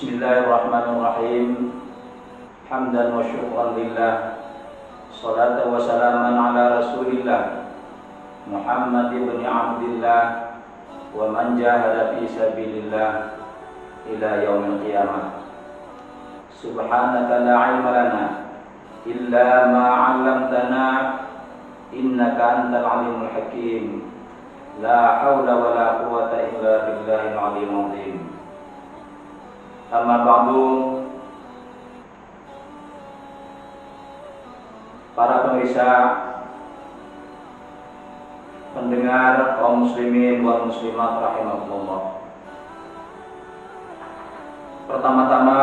Bismillahirrahmanirrahim. Hamdan wa syukran lillah. Salatan wa salaman ala Rasulillah Muhammad ibn Abdillah wa man jahada fi sabilillah ila yaumil qiyamah. Subhanaka la ilma lana illa ma 'allamtana innaka antal alimul hakim. La haula wa la quwwata illa billahil aliyyil azim. Amma ba'du. Para pemirsa, pendengar, kaum muslimin wal muslimat rahimakumullah. Pertama-tama,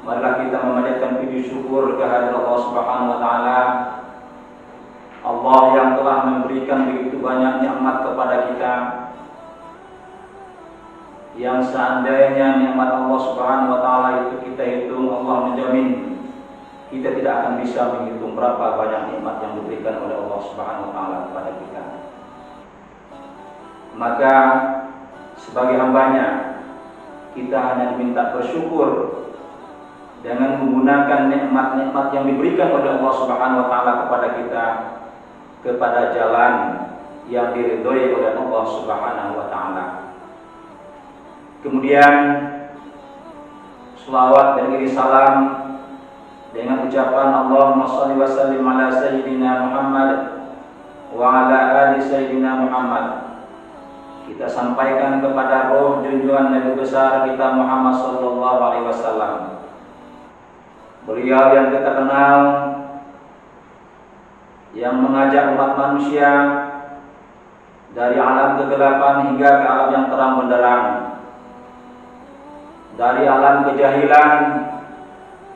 marilah kita memanjatkan puji syukur kehadirat Allah Subhanahu wa taala. Allah yang telah memberikan begitu banyak nikmat kepada kita, yang seandainya nikmat Allah Subhanahu wa taala itu kita hitung, Allah menjamin kita tidak akan bisa menghitung berapa banyak nikmat yang diberikan oleh Allah Subhanahu wa taala kepada kita. Maka sebagai hambanya, kita hanya diminta bersyukur dengan menggunakan nikmat-nikmat yang diberikan oleh Allah Subhanahu wa taala kepada kita, kepada jalan yang diridhoi oleh Allah Subhanahu wa taala. Kemudian selawat dan iri salam dengan ucapan Allahumma shalli wa sallim ala sayyidina Muhammad wa ala ali sayyidina Muhammad kita sampaikan kepada roh junjungan Nabi besar kita Muhammad sallallahu alaihi wasallam. Beliau yang kita kenal, yang mengajak umat manusia dari alam kegelapan hingga ke alam yang terang benderang, dari alam kejahilan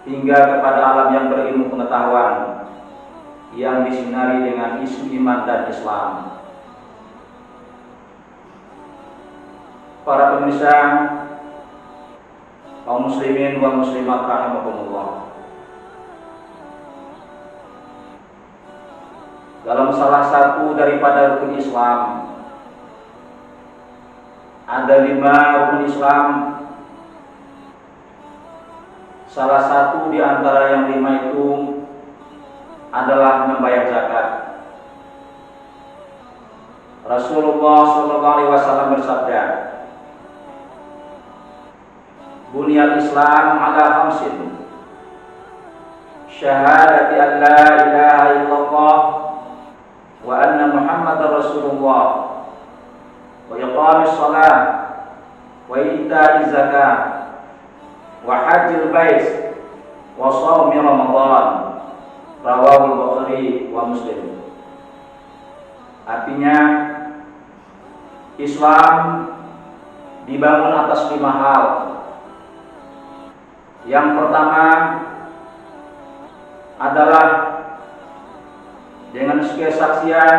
hingga kepada alam yang berilmu pengetahuan, yang disinari dengan isu iman dan Islam. Para pemirsa, kaum muslimin wal muslimat rahimakumullah. Dalam salah satu daripada rukun Islam, ada 5 rukun Islam. Salah satu di antara yang 5 itu adalah membayar zakat. Rasulullah SAW bersabda, "Bunyal Islam ala khamsin, syahadati an la ilaha illallah wa anna Muhammadar Rasulullah, wa iqamis shalah, wa ita'iz zakah, wa hajjil bait, wa shaumi Ramadan." Rawahul Bukhari wa Muslim. Artinya, Islam dibangun atas 5 hal. Yang pertama adalah dengan kesaksian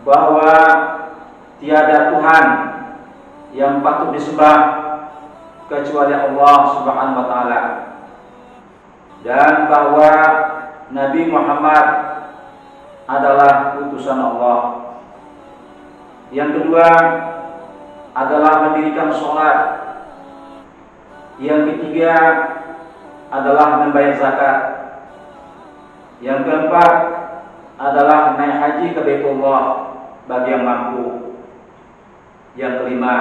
bahwa tiada Tuhan yang patut disembah kecuali Allah Subhanahu wa taala, dan bahwa Nabi Muhammad adalah utusan Allah. Yang kedua adalah mendirikan sholat. Yang ketiga adalah membayar zakat. Yang keempat adalah naik haji ke Baitullah bagi yang mampu. Yang kelima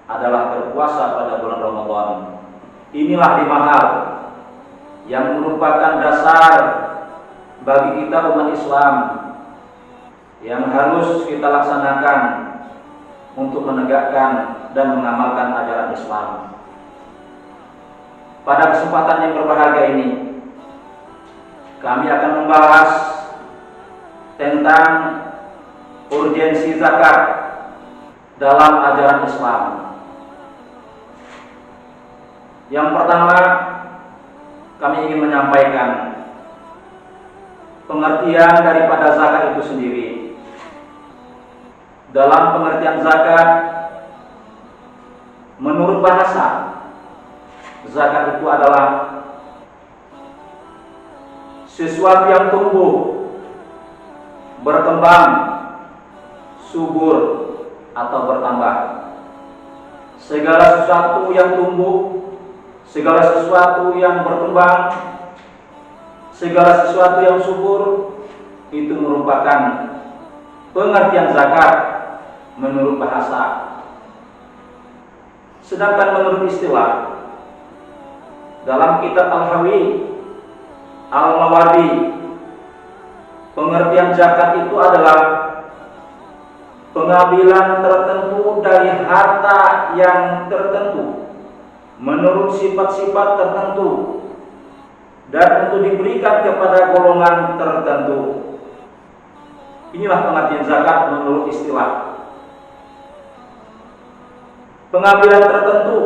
adalah berpuasa pada bulan Ramadan. Inilah 5 hal yang merupakan dasar bagi kita umat Islam yang harus kita laksanakan untuk menegakkan dan mengamalkan ajaran Islam. Pada kesempatan yang berbahagia ini, kami akan membahas tentang urgensi zakat dalam ajaran Islam. Yang pertama, kami ingin menyampaikan pengertian daripada zakat itu sendiri. Dalam pengertian zakat, menurut bahasa, zakat itu adalah sesuatu yang tumbuh, berkembang, subur atau bertambah segala sesuatu yang tumbuh, segala sesuatu yang berkembang, segala sesuatu yang subur, itu merupakan pengertian zakat menurut bahasa. Sedangkan menurut istilah, dalam kitab Al-Hawi, Al-Mawardi, pengertian zakat itu adalah pengambilan tertentu dari harta yang tertentu menurut sifat-sifat tertentu dan untuk diberikan kepada golongan tertentu. Inilah pengertian zakat menurut istilah. Pengambilan tertentu,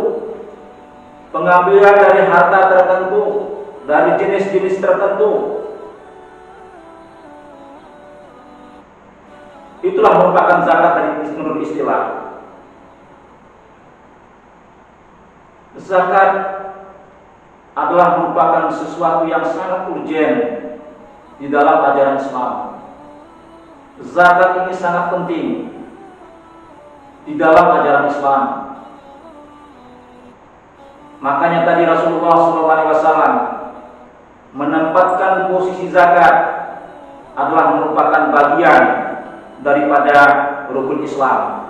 pengambilan dari harta tertentu, dari jenis-jenis tertentu, itulah merupakan zakat dari menurut istilah. Zakat adalah merupakan sesuatu yang sangat urgen di dalam ajaran Islam. Zakat ini sangat penting di dalam ajaran Islam. Makanya tadi Rasulullah SAW menempatkan posisi zakat adalah merupakan bagian daripada rukun Islam.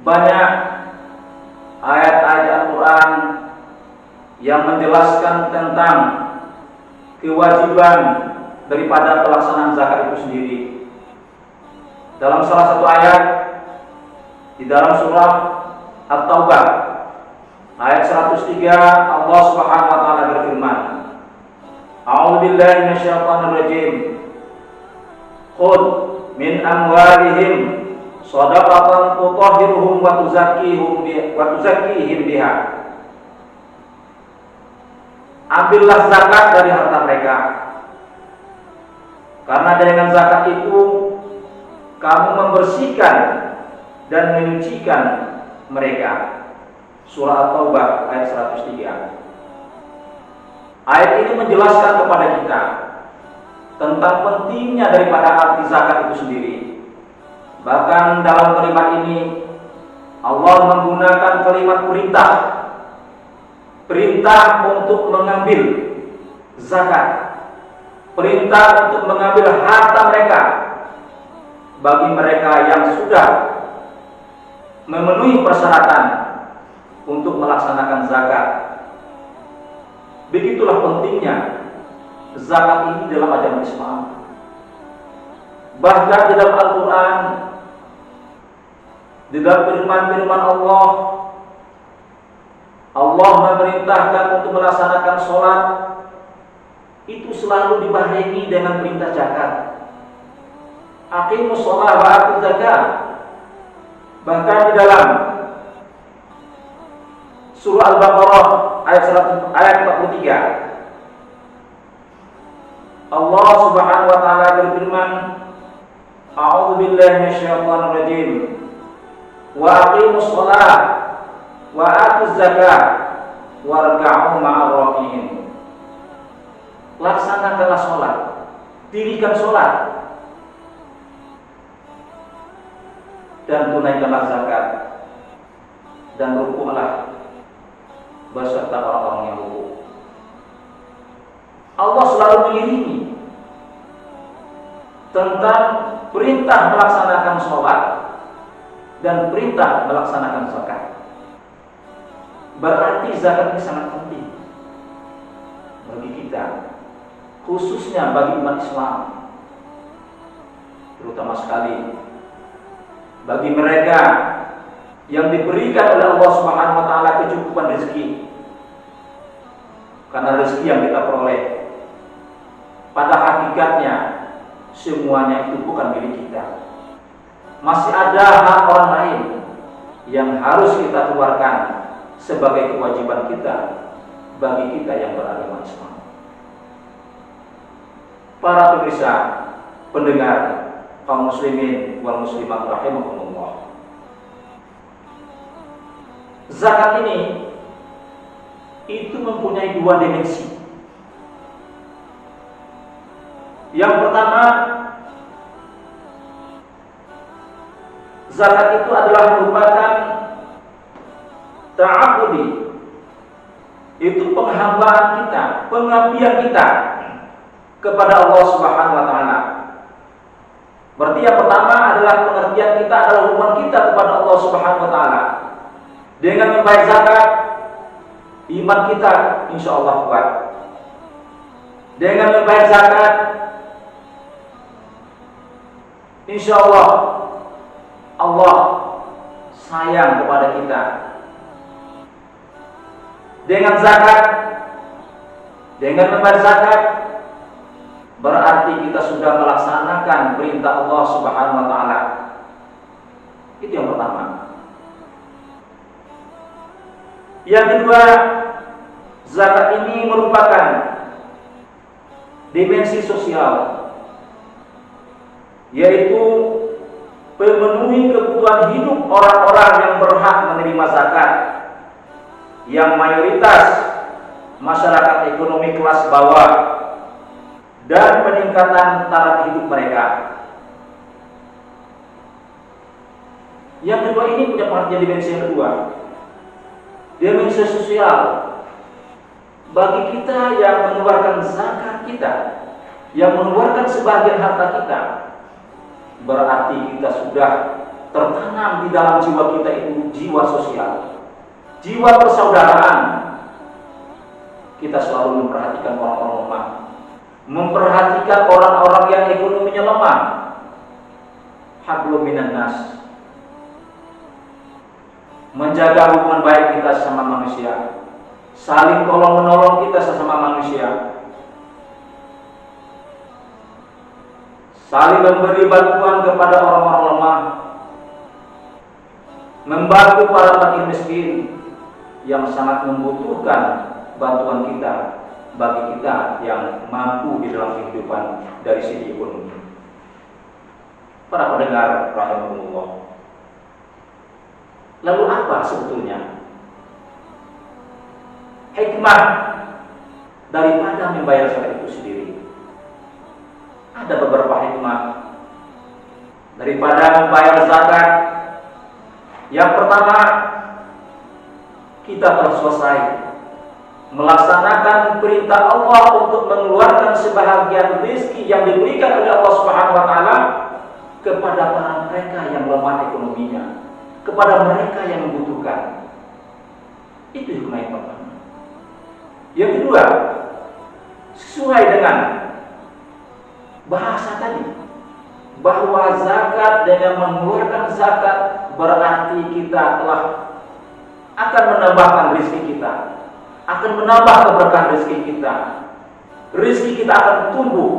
Banyak ayat-ayat Al-Quran yang menjelaskan tentang kewajiban daripada pelaksanaan zakat itu sendiri. Dalam salah satu ayat di dalam surah At-Taubah ayat 103, Allah Subhanahu wa taala berfirman, A'udzu billahi minasyaitonir rajim. Khudh min amwalihim shadaqatan tutahhiruhum wa tuzakkihim biha. Ambillah zakat dari harta mereka, karena dengan zakat itu kamu membersihkan dan menyucikan mereka. Surah At-Taubah ayat 103. Ayat ini menjelaskan kepada kita tentang pentingnya daripada arti zakat itu sendiri. Bahkan dalam kalimat ini Allah menggunakan kalimat perintah. Perintah untuk mengambil zakat. Perintah untuk mengambil harta mereka bagi mereka yang sudah memenuhi persyaratan untuk melaksanakan zakat. Begitulah pentingnya zakat ini dalam ajaran Islam. Bahkan di dalam Al-Quran, di dalam firman-firman Allah memerintahkan untuk melaksanakan sholat itu selalu dibarengi dengan perintah zakat. Aqimus sholat wa atuz zakat. Bahkan di dalam surah Al-Baqarah ayat 43, Allah Subhanahu wa taala berfirman, A'udzu billahi minasyaitonir rajim. Wa aqimus shalah wa atuz zakat warka'u ma'ar raki'in. Laksanakanlah sholat, dirikan sholat, dan tunaikanlah zakat, dan rukuklah beserta orang-orang yang rukuk. Allah selalu mengiringi tentang perintah melaksanakan sholat dan perintah melaksanakan zakat. Berarti zakat ini sangat penting bagi kita, khususnya bagi umat Islam, terutama sekali bagi mereka yang diberikan oleh Allah Subhanahu wa taala kecukupan rezeki. Karena rezeki yang kita peroleh pada hakikatnya semuanya itu bukan milik kita. Masih ada hak orang lain yang harus kita keluarkan sebagai kewajiban kita bagi kita yang beragama Islam. Para pemirsa, pendengar, kaum muslimin wal muslimat rahimakumullah. Zakat ini itu mempunyai dua dimensi. Yang pertama, Zakat itu adalah merupakan ta'abudi, itu penghambaan kita, pengabdian kita kepada Allah Subhanahu wa taala. Berarti yang pertama adalah pengertian kita adalah hubungan kita kepada Allah Subhanahu wa taala. Dengan membayar zakat, iman kita insya Allah kuat. Dengan membayar zakat, insya Allah Allah sayang kepada kita. Dengan zakat, dengan membayar zakat, berarti kita sudah melaksanakan perintah Allah Subhanahu wa taala. Itu yang pertama. Yang kedua, zakat ini merupakan dimensi sosial, yaitu memenuhi kebutuhan hidup orang-orang yang berhak menerima zakat, yang mayoritas masyarakat ekonomi kelas bawah, dan peningkatan taraf hidup mereka. Yang kedua ini punya pengertian dimensi yang kedua, dimensi sosial. Bagi kita yang mengeluarkan zakat kita, yang mengeluarkan sebagian harta kita, berarti kita sudah tertanam di dalam jiwa kita itu jiwa sosial, jiwa persaudaraan. Kita selalu memperhatikan orang-orang lemah, memperhatikan orang-orang yang ekonominya lemah. Hablum minan nas, menjaga hubungan baik kita sama manusia, saling tolong menolong kita sesama manusia, saling memberi bantuan kepada orang-orang lemah, membantu para fakir miskin yang sangat membutuhkan bantuan kita, bagi kita yang mampu di dalam kehidupan dari segi ekonomi. Para pendengar rahimahumullah, lalu apa sebetulnya hikmah daripada membayar zakat itu sendiri? Ada beberapa hikmah daripada membayar zakat. Yang pertama, kita telah selesai melaksanakan perintah Allah untuk mengeluarkan sebahagian rezeki yang diberikan oleh Allah Subhanahu wa taala kepada para mereka yang lemah ekonominya, kepada mereka yang membutuhkan. Itu hikmah yang pertama. Yang kedua, sesuai dengan bahasa tadi, bahwa zakat, dengan mengeluarkan zakat berarti kita telah akan menambahkan rezeki kita, akan menambah keberkahan rezeki kita. Rezeki kita akan tumbuh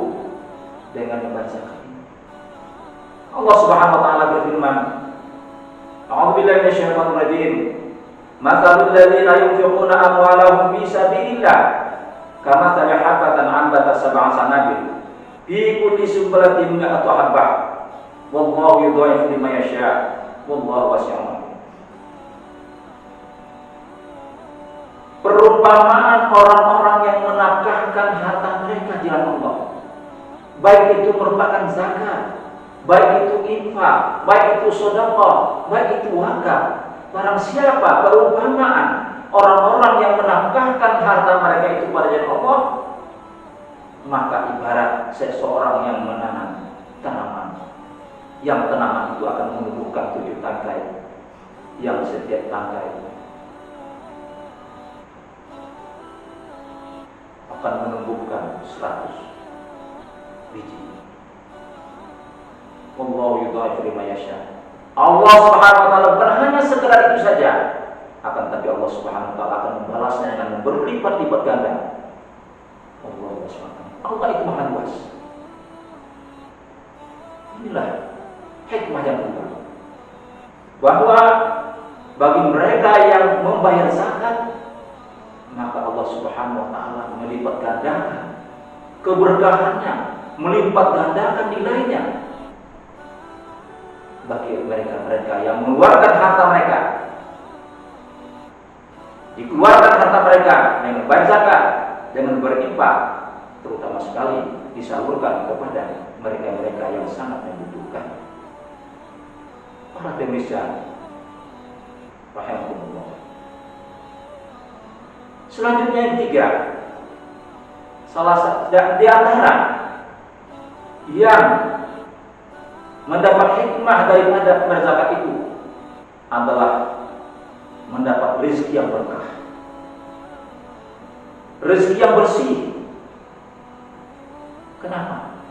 dengan membayar zakat. Allah Subhanahu wa taala berfirman, A'udzubillahi minasyaitonir rajim. Matsalul ladzina yunfiquna amwalahum fi sabilillah kamathali habatin ambatat sab'a sanabil fi kulli sunbulatin mi'atu habbah wallahu yudha'ifu liman yasha wallahu wasi'un alim. Perumpamaan orang-orang yang menafkahkan harta mereka di jalan Allah, baik itu merupakan zakat, baik itu infak, baik itu sedekah, baik itu wakaf. Barang siapa, perumpamaan orang-orang yang menafkahkan harta mereka itu pada jalan Allah, maka ibarat seseorang yang menanam tanaman, yang tanaman itu akan menumbuhkan 7 tangkai, yang setiap tangkai akan menumbuhkan 100 biji. Wallahu yudha'ifu liman yasha. Allah Subhanahu wa taala bukan hanya sekedar itu saja, akan tapi Allah Subhanahu wa taala akan membalasnya dengan berlipat-lipat ganda. Allah Subhanahu. Allah itu Maha luas. Inilah hikmah yang kedua, bahwa bagi mereka yang membayar zakat, maka Allah Subhanahu wa taala melipat gandakan keberkahannya, melipat gandakan nilainya bagi mereka-mereka yang mengeluarkan harta mereka. Dikeluarkan harta mereka dengan membayar zakat, dengan berinfak, terutama sekali disalurkan kepada mereka-mereka yang sangat membutuhkan. Para pemirsa rahimahullah. Selanjutnya yang ketiga, salah satu di antara yang mendapat hikmah daripada berzakat itu adalah mendapat rezeki yang berkah, rezeki yang bersih. Kenapa?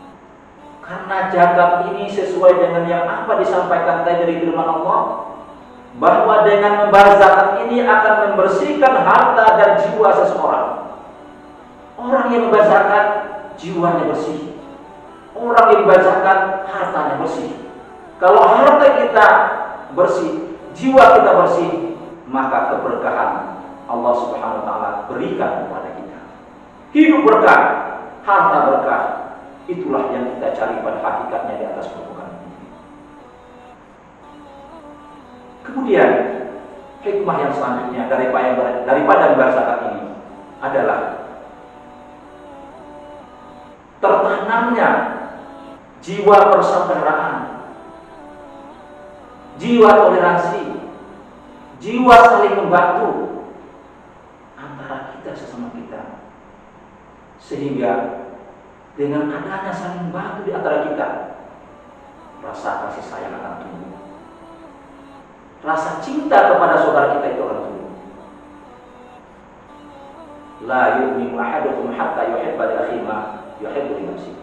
Karena zakat ini sesuai dengan yang apa disampaikan tadi dari firman Allah, bahwa dengan membayar zakat ini akan membersihkan harta dan jiwa seseorang. Orang yang membayar zakat jiwanya bersih, orang yang membayar zakat hartanya bersih. Kalau harta kita bersih, jiwa kita bersih, maka keberkahan Allah Subhanahu wa taala berikan kepada kita. Hidup berkah, harta berkah. Itulah yang kita cari pada hakikatnya di atas permukaan ini. Kemudian hikmah yang selanjutnya daripada membayar zakat ini adalah tertanamnya jiwa persaudaraan, jiwa toleransi, jiwa saling membantu antara kita sesama kita, sehingga dengan adanya saling membantu di antara kita, rasa kasih sayang akan tumbuh, rasa cinta kepada saudara kita itu akan tumbuh. La yu'minu ahadukum hatta yuhibba li akhihi ma yuhibbu li nafsihi.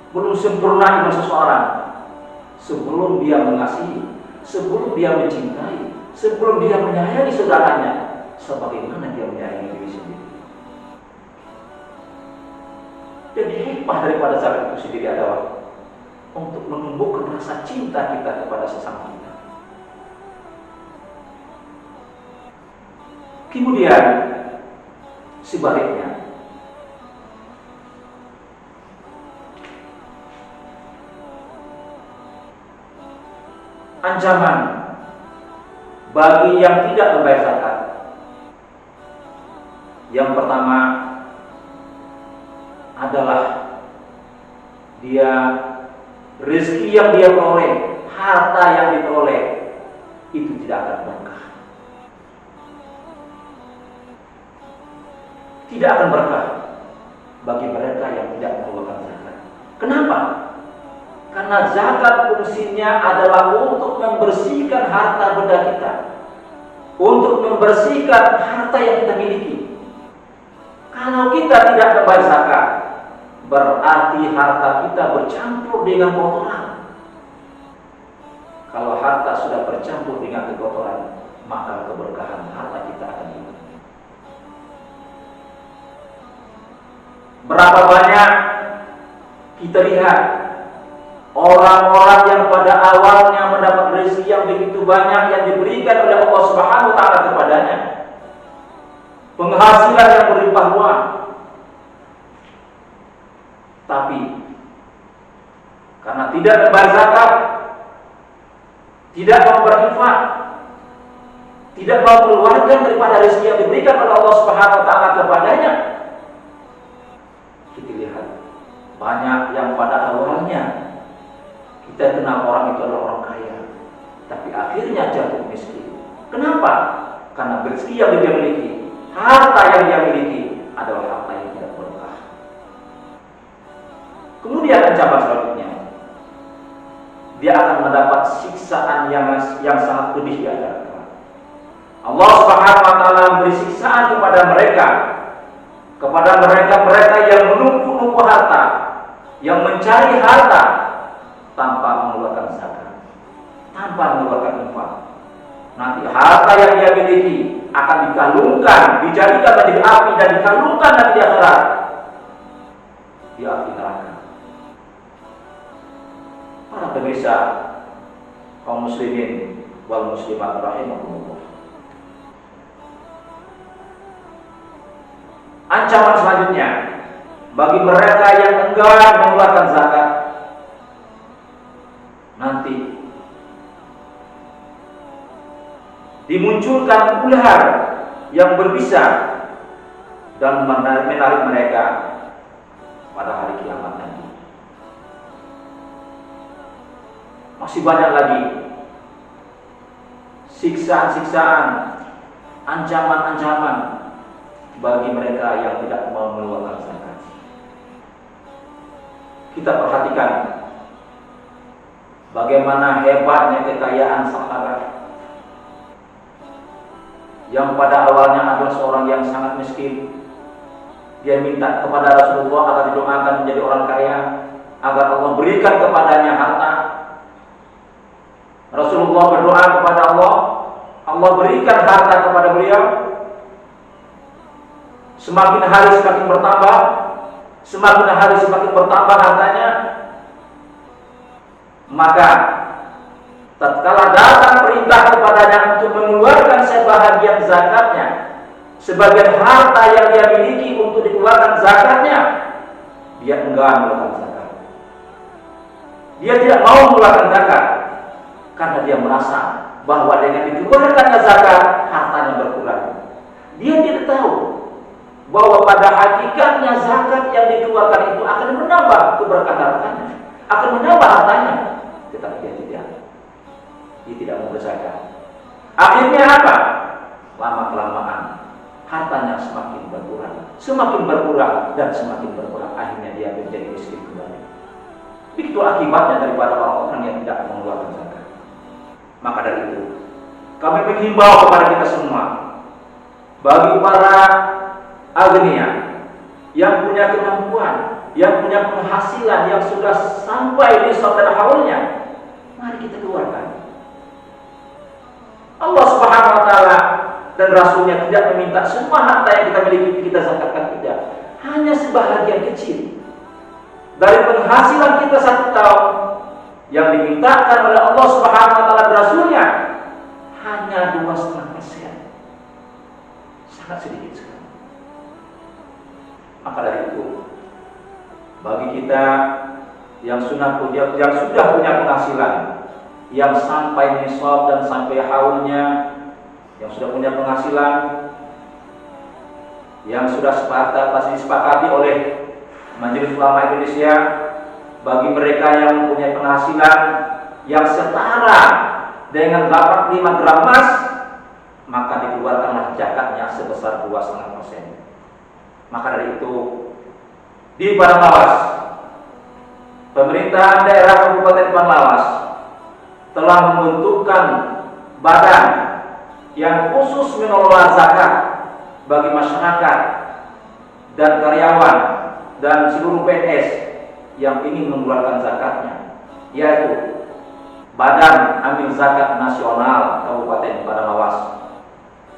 Belum sempurna iman seseorang sebelum dia mengasihi, sebelum dia mencintai, sebelum dia menyayangi saudaranya sebagaimana dia menyayangi diri sendiri. Jadi hikmah daripada zakat itu sendiri adalah untuk menumbuhkan rasa cinta kita kepada sesama kita. Kemudian sebaliknya, ancaman bagi yang tidak membayar zakat. Yang pertama adalah dia rezeki yang dia peroleh, harta yang diperoleh itu tidak akan berkah. Tidak akan berkah bagi mereka yang tidak mengeluarkan zakat. Kenapa? Karena zakat fungsinya adalah untuk membersihkan harta benda kita, untuk membersihkan harta yang kita miliki. Kalau kita tidak membayar zakat, berarti harta kita bercampur dengan kotoran. Kalau harta sudah bercampur dengan kotoran, maka keberkahan harta kita akan hilang. Berapa banyak kita lihat orang-orang yang pada awalnya mendapat rezeki yang begitu banyak yang diberikan oleh Allah Subhanahu wa taala kepadanya, penghasilan yang berlimpah ruah, tapi karena tidak membayar zakat, tidak mau berinfak, tidak mau mengeluarkan daripada rezeki yang diberikan oleh Allah Subhanahu wa taala kepadanya, kita lihat banyak yang pada awalnya kita kenal orang itu adalah orang kaya, tapi akhirnya jatuh miskin. Kenapa? Karena rezeki yang dia miliki, harta yang dia miliki adalah harta yang tidak berkah. Kemudian ancaman selanjutnya, dia akan mendapat siksaan yang sangat pedih di akhirat. Allah Subhanahu wa taala memberi siksaan kepada mereka yang menumpuk harta, yang mencari harta tanpa mengeluarkan zakat, tanpa mengeluarkan infak. Nanti harta yang dia miliki akan dikalungkan, dijadikan menjadi api dan dikalungkan nanti di akhirat, di api neraka. Para pemirsa kaum muslimin wal muslimat rahimakumullah. Ancaman selanjutnya bagi mereka yang enggan mengeluarkan zakat, nanti dimunculkan ular yang berbisa dan menarik mereka pada hari kiamat nanti. Masih banyak lagi siksaan-siksaan, ancaman-ancaman bagi mereka yang tidak mau mengeluarkan zakat. Kita perhatikan bagaimana hebatnya kekayaan sahabat yang pada awalnya adalah seorang yang sangat miskin. Dia minta kepada Rasulullah agar didoakan menjadi orang kaya, agar Allah berikan kepadanya harta. Rasulullah berdoa kepada Allah, Allah berikan harta kepada beliau. Semakin hari semakin bertambah, semakin hari semakin bertambah hartanya. Maka tatkala datang perintah kepadanya untuk mengeluarkan sebahagian zakatnya, sebagian harta yang dia miliki untuk dikeluarkan zakatnya, dia enggan mengeluarkan zakat. Dia tidak mau mengeluarkan zakat karena dia merasa bahwa dengan dikeluarkannya zakat, hartanya berkurang. Dia tidak tahu bahwa pada hakikatnya zakat yang dikeluarkan itu akan menambah keberkahan hartanya, akan menambah hartanya, tetapi dia tidak mau berzakat. Akhirnya apa? Lama-kelamaan hartanya semakin berkurang dan semakin berkurang. Akhirnya dia menjadi miskin kembali. Itu akibatnya daripada orang-orang yang tidak mengeluarkan zakat. Maka dari itu, kami menghimbau kepada kita semua, bagi para agnia yang punya kemampuan, yang punya penghasilan, yang sudah sampai nisab dan haulnya, mari kita keluarkan. Allah Subhanahu wa taala dan Rasulnya tidak meminta semua harta yang kita miliki kita zakatkan, tidak. Hanya sebahagian kecil dari penghasilan kita 1 tahun yang dimintakan oleh Allah Subhanahu wa taala dan Rasulnya hanya 2,5%. Sangat sedikit sekali. Maka dari itu, bagi kita yang sudah punya penghasilan, yang sampai nisab dan sampai haulnya, yang sudah punya penghasilan, yang sudah disepakati oleh Majelis Ulama Indonesia, bagi mereka yang mempunyai penghasilan yang setara dengan 85 gram emas, maka dikeluarkanlah zakatnya sebesar 2,5%. Maka dari itu, di Padang Lawas, pemerintahan daerah Kabupaten Padang Lawas telah membentukkan badan yang khusus mengelola zakat bagi masyarakat dan karyawan dan seluruh PNS yang ingin mengeluarkan zakatnya, yaitu Badan Amil Zakat Nasional Kabupaten Padang Lawas,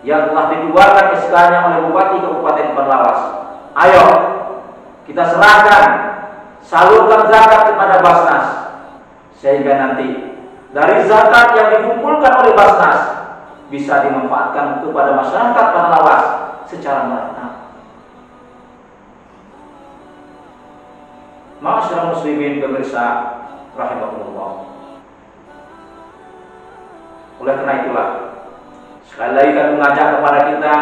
yang telah dikeluarkan SK-nya oleh Bupati Kabupaten Padang Lawas. Ayo kita serahkan, salurkan zakat kepada Basnas, sehingga nanti dari zakat yang dikumpulkan oleh Basnas bisa dimanfaatkan kepada masyarakat Padang Lawas secara merata. Ma'asyiral muslimin pemirsa rahimakumullah. Oleh karena itulah, sekali lagi kami mengajak kepada kita,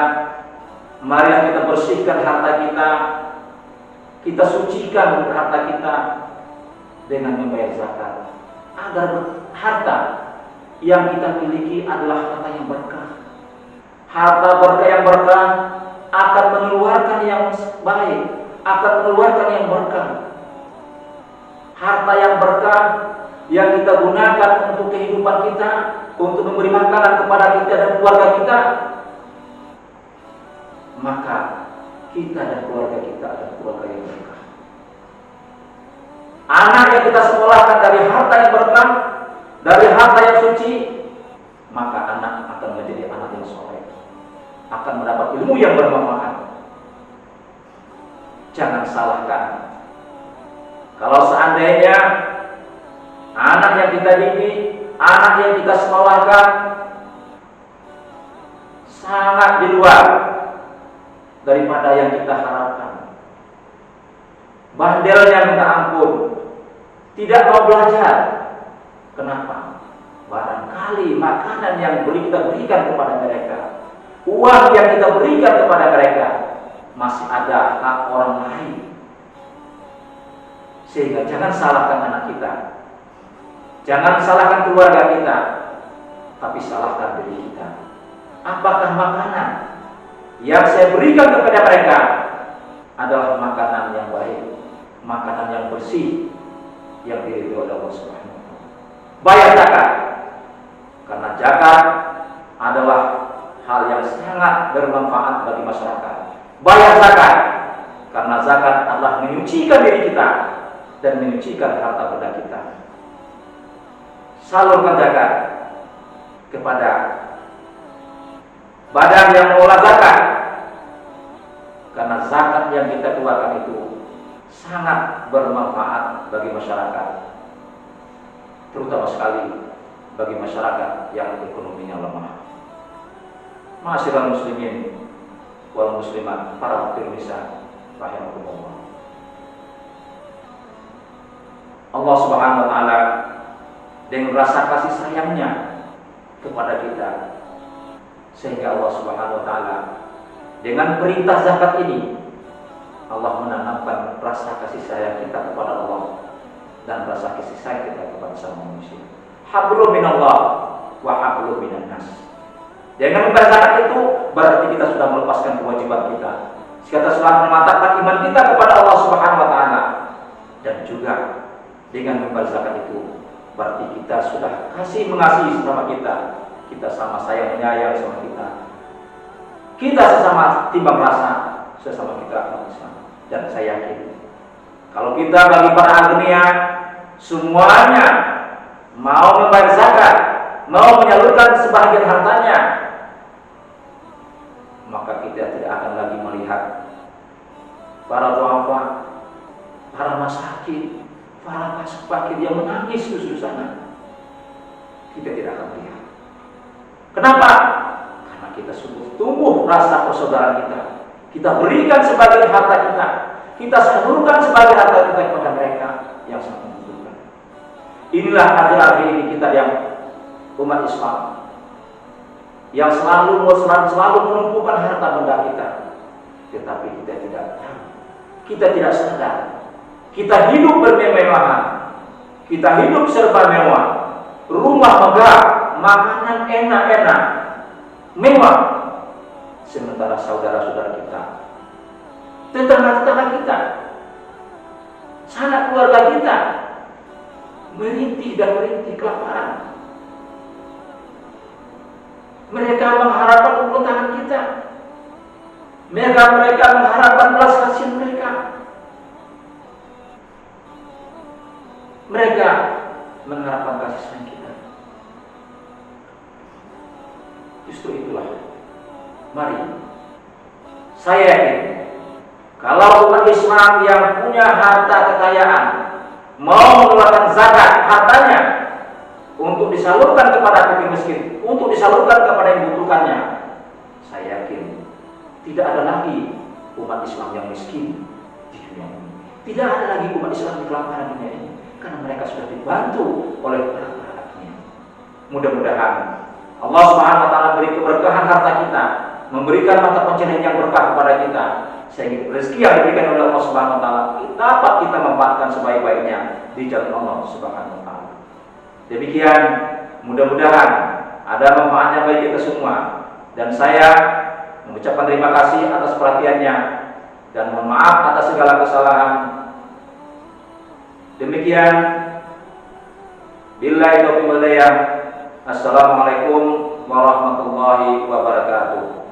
mari kita bersihkan harta kita sucikan harta kita dengan membayar zakat, agar harta yang kita miliki adalah harta yang berkah. Harta berkah yang berkah akan mengeluarkan yang baik, akan mengeluarkan yang berkah. Harta yang berkah yang kita gunakan untuk kehidupan kita, untuk memberi makanan kepada kita dan keluarga kita, maka kita dan keluarga kita adalah keluarga yang berkah. Anak yang kita sekolahkan dari harta yang berkah, dari harta yang suci, maka anak akan menjadi anak yang soleh, akan mendapat ilmu yang bermanfaat. Jangan salahkan kalau seandainya anak yang kita didik, anak yang kita sekolahkan sangat di luar daripada yang kita harapkan. Bandelnya minta ampun, tidak mau belajar. Kenapa? Barangkali makanan yang kita berikan kepada mereka, uang yang kita berikan kepada mereka, masih ada hak orang lain. Sehingga jangan salahkan anak kita. Jangan salahkan keluarga kita, tapi salahkan diri kita. Apakah makanan yang saya berikan kepada mereka adalah makanan yang baik, makanan yang bersih, yang diridhoi oleh Allah Subhanahu wa taala? Bayar zakat, karena zakat adalah hal yang sangat bermanfaat bagi masyarakat. Bayar zakat, karena zakat adalah menyucikan diri kita dan menyucikan harta benda kita. Salurkan zakat kepada badan yang mengelola zakat, karena zakat yang kita keluarkan itu sangat bermanfaat bagi masyarakat, terutama sekali bagi masyarakat yang ekonominya lemah. Ma'asyiral muslimin wal muslimat, para pemirsa rahimakumullah. Allah Subhanahu wa taala dengan rasa kasih sayangnya kepada kita, sehingga Allah Subhanahu wa taala dengan perintah zakat ini, Allah menanamkan rasa kasih sayang kita kepada Allah dan rasa kasih sayang kita kepada sama manusia. Hablum minallah wa hablum minan nas. Dengan membayar zakat itu berarti kita sudah melepaskan kewajiban kita. Kita sudah memantapkan iman kita kepada Allah Subhanahu wa taala. Dan juga dengan membayar zakat itu berarti kita sudah mengasihi sama kita. Kita sama sayang menyayang sama kita. Kita sesama timbang rasa, sesama kita manusia. Dan saya yakin kalau kita bagi para aghnia semuanya mau membayar zakat, mau menyalurkan sebagian hartanya, maka kita tidak akan lagi melihat para duafa, para masakin, para fakir yang menangis terus-terusan. Kita tidak akan melihat. Kenapa? Karena kita sungguh tumbuh rasa persaudaraan kita. Kita berikan sebagian harta kita, kita salurkan sebagian harta kita kepada mereka yang sangat membutuhkan. Inilah akhir-akhir ini kita yang umat Islam yang selalu menumpukan harta benda kita, tetapi kita tidak tahu, kita tidak sadar, kita hidup bermewah-mewahan, kita hidup serba mewah, rumah megah, makanan enak-enak, mewah, sementara saudara-saudara kita, tetangga-tetangga kita, sanak keluarga kita merintih dan merintih kelaparan. Mereka mengharapkan ulur tangan kita. Mereka mengharapkan belas kasihan mereka. Mereka mengharapkan kasih sayang kita. Justru itulah, mari saya yakin kalau umat Islam yang punya harta kekayaan mau mengeluarkan zakat hartanya untuk disalurkan kepada fakir miskin, untuk disalurkan kepada yang membutuhkannya, saya yakin tidak ada lagi umat Islam yang miskin di dunia ini. Tidak ada lagi umat Islam di kelaparan dunia ini, karena mereka sudah dibantu oleh para akhirnya. Mudah-mudahan Allah Subhanahu wa taala beri keberkahan harta kita, memberikan mata pencaharian yang berkah kepada kita, sehingga rezeki yang diberikan oleh Allah Subhanahu wa taala dapat kita manfaatkan sebaik-baiknya di jalan Allah Subhanahu wa taala. Demikian, mudah-mudahan ada manfaatnya bagi kita semua, dan saya mengucapkan terima kasih atas perhatiannya dan mohon maaf atas segala kesalahan. Demikian, billahi taufiq wal hidayah. Assalamualaikum warahmatullahi wabarakatuh.